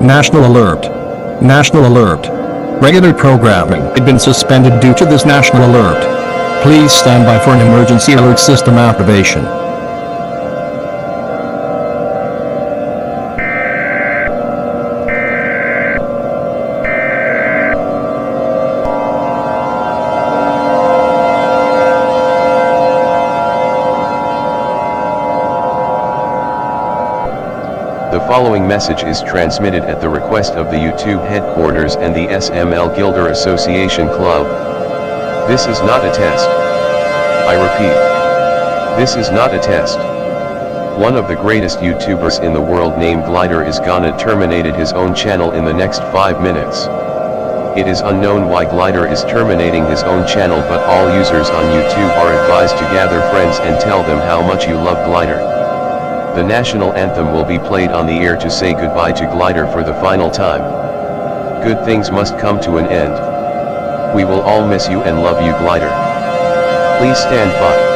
National alert. National alert. Regular programming had been suspended due to this national alert. Please stand by for an emergency alert system activation. The following message is transmitted at the request of the YouTube headquarters and the SML Glider Association Club. This is not a test. I repeat. This is not a test. One of the greatest YouTubers in the world named Glider is gonna terminated his own channel in the next 5 minutes. It is unknown why Glider is terminating his own channel, but all users on YouTube are advised to gather friends and tell them how much you love Glider. The national anthem will be played on the air to say goodbye to Glider for the final time. Good things must come to an end. We will all miss you and love you, Glider. Please stand by.